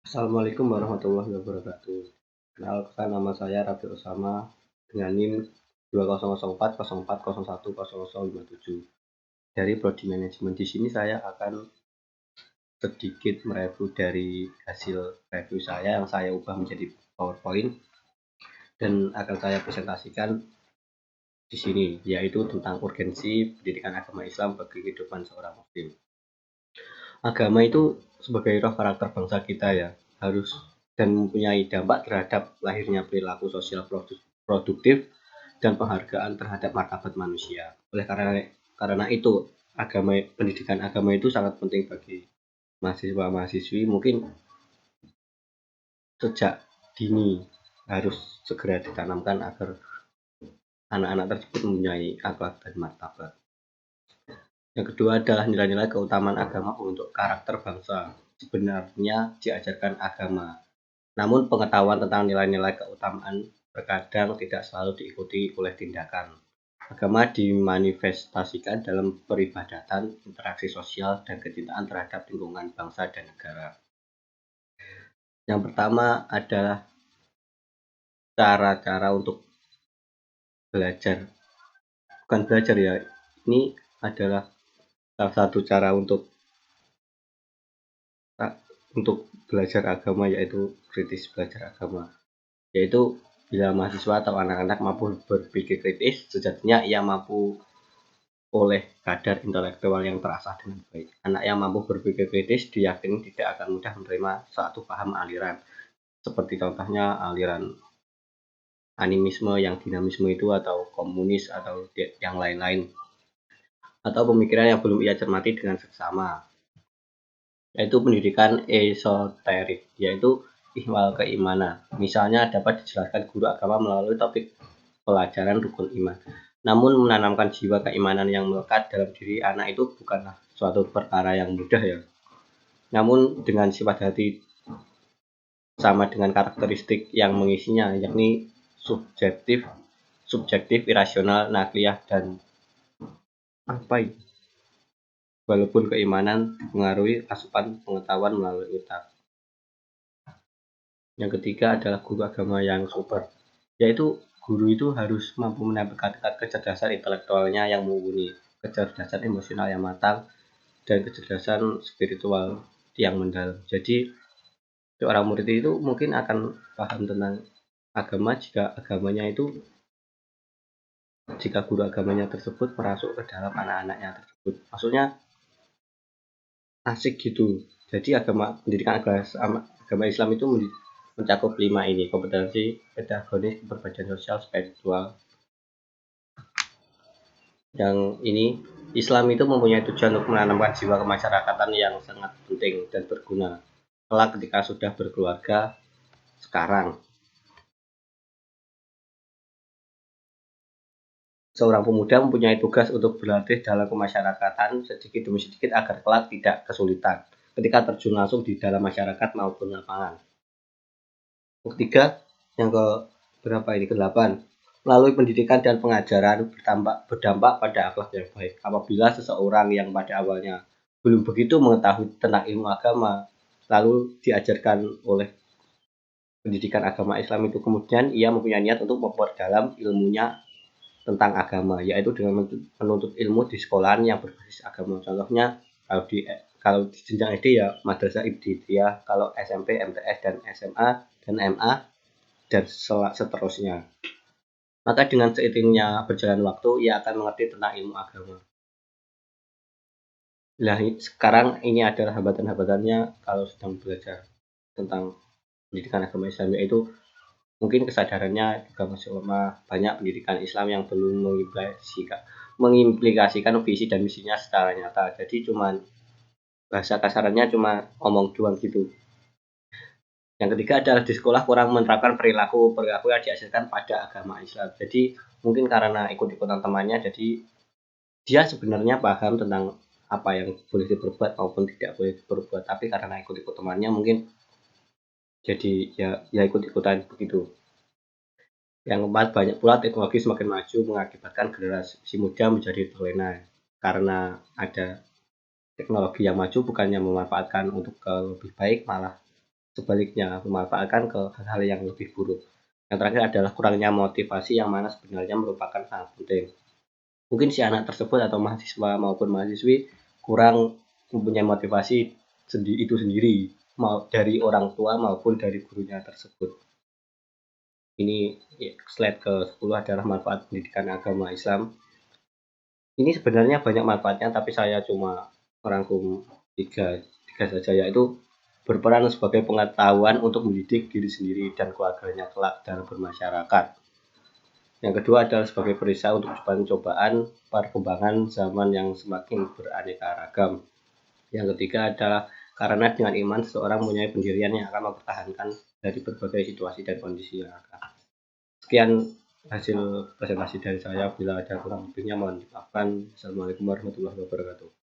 Assalamualaikum warahmatullahi wabarakatuh. Kenalkan nama saya Rafi Usama dengan NIM 200404010057 dari Prodi Manajemen. Di sini saya akan sedikit mereview dari hasil review saya yang saya ubah menjadi PowerPoint dan akan saya presentasikan di sini, yaitu tentang urgensi pendidikan agama Islam bagi kehidupan seorang muslim. Agama itu sebagai roh karakter bangsa kita ya, harus dan mempunyai dampak terhadap lahirnya perilaku sosial produktif dan penghargaan terhadap martabat manusia. Oleh karena itu, pendidikan agama itu sangat penting bagi mahasiswa-mahasiswi. Mungkin sejak dini harus segera ditanamkan agar anak-anak tersebut mempunyai akhlak dan martabat. Yang kedua adalah nilai-nilai keutamaan agama untuk karakter bangsa. Sebenarnya diajarkan agama, namun pengetahuan tentang nilai-nilai keutamaan terkadang tidak selalu diikuti oleh tindakan. Agama dimanifestasikan dalam peribadatan, interaksi sosial, dan kecintaan terhadap lingkungan, bangsa, dan negara. Yang pertama adalah cara-cara untuk belajar. Bukan belajar ya, ini adalah salah satu cara untuk belajar agama, yaitu kritis belajar agama. Yaitu bila mahasiswa atau anak-anak mampu berpikir kritis, sejatinya ia mampu oleh kadar intelektual yang terasah dengan baik. Anak yang mampu berpikir kritis diyakini tidak akan mudah menerima suatu paham aliran, seperti contohnya aliran animisme yang dinamisme itu, atau komunis, atau yang lain-lain, atau pemikiran yang belum ia cermati dengan seksama, yaitu pendidikan esoterik, yaitu ihwal keimanan. Misalnya dapat dijelaskan guru agama melalui topik pelajaran rukun iman. Namun menanamkan jiwa keimanan yang melekat dalam diri anak itu bukanlah suatu perkara yang mudah ya. Namun dengan sifat hati sama dengan karakteristik yang mengisinya, yakni subjektif, irasional, nakliyah, dan walaupun keimanan dipengaruhi asupan pengetahuan melalui otak. Yang ketiga adalah guru agama yang super, yaitu guru itu harus mampu menampilkan kecerdasan intelektualnya yang mumpuni, kecerdasan emosional yang matang, dan kecerdasan spiritual yang mendalam. Jadi seorang murid itu mungkin akan paham tentang agama jika guru agamanya tersebut merasuk ke dalam anak-anaknya tersebut. Maksudnya asik gitu. Jadi pendidikan agama Islam itu mencakup 5 ini: kompetensi, pedagogiis, keperbedaan sosial, spiritual. Yang ini, Islam itu mempunyai tujuan untuk menanamkan jiwa kemasyarakatan yang sangat penting dan berguna kelak ketika sudah berkeluarga. Sekarang seorang pemuda mempunyai tugas untuk berlatih dalam kemasyarakatan sedikit demi sedikit agar kelak tidak kesulitan ketika terjun langsung di dalam masyarakat maupun lapangan. Ketiga, yang ke-8, melalui pendidikan dan pengajaran berdampak pada akhlak yang baik. Apabila seseorang yang pada awalnya belum begitu mengetahui tentang ilmu agama, lalu diajarkan oleh pendidikan agama Islam itu, kemudian ia mempunyai niat untuk memperdalam ilmunya tentang agama, yaitu dengan menuntut ilmu di sekolahan yang berbasis agama. Contohnya kalau di jenjang SD ya madrasah ibtidaiyah, kalau SMP, MTS, dan SMA, dan MA, dan seterusnya. Maka dengan seiringnya berjalan waktu, ia akan mengerti tentang ilmu agama. Nah, sekarang ini adalah hambatan-hambatannya kalau sedang belajar tentang pendidikan agama Islam, yaitu mungkin kesadarannya juga masih lemah. Banyak pendidikan Islam yang belum mengimplikasikan visi dan misinya secara nyata. Jadi cuman bahasa kasarannya cuma omong doang gitu. Yang ketiga adalah di sekolah kurang menerapkan perilaku yang diajarkan pada agama Islam. Jadi mungkin karena ikut-ikutan temannya, jadi dia sebenarnya paham tentang apa yang boleh diperbuat maupun tidak boleh diperbuat, tapi karena ikut-ikut temannya mungkin jadi ya ikut-ikutan begitu. Yang keempat, banyak pula teknologi semakin maju mengakibatkan generasi muda menjadi terlena. Karena ada teknologi yang maju, bukannya memanfaatkan untuk lebih baik, malah sebaliknya memanfaatkan ke hal-hal yang lebih buruk. Yang terakhir adalah kurangnya motivasi yang mana sebenarnya merupakan sangat penting. Mungkin si anak tersebut atau mahasiswa maupun mahasiswi kurang mempunyai motivasi itu sendiri, mau dari orang tua maupun dari gurunya tersebut. Ini slide ke-10 adalah manfaat pendidikan agama Islam. Ini sebenarnya banyak manfaatnya, tapi saya cuma merangkum tiga saja, yaitu berperan sebagai pengetahuan untuk mendidik diri sendiri dan keluarganya kelak dalam bermasyarakat. Yang kedua adalah sebagai perisai untuk cobaan perkembangan zaman yang semakin beraneka ragam. Yang ketiga adalah karena dengan iman seseorang mempunyai pendirian yang akan mempertahankan dari berbagai situasi dan kondisi yang akan. Sekian hasil presentasi dari saya. Bila ada kurang lebihnya mohon dimaafkan. Assalamualaikum warahmatullahi wabarakatuh.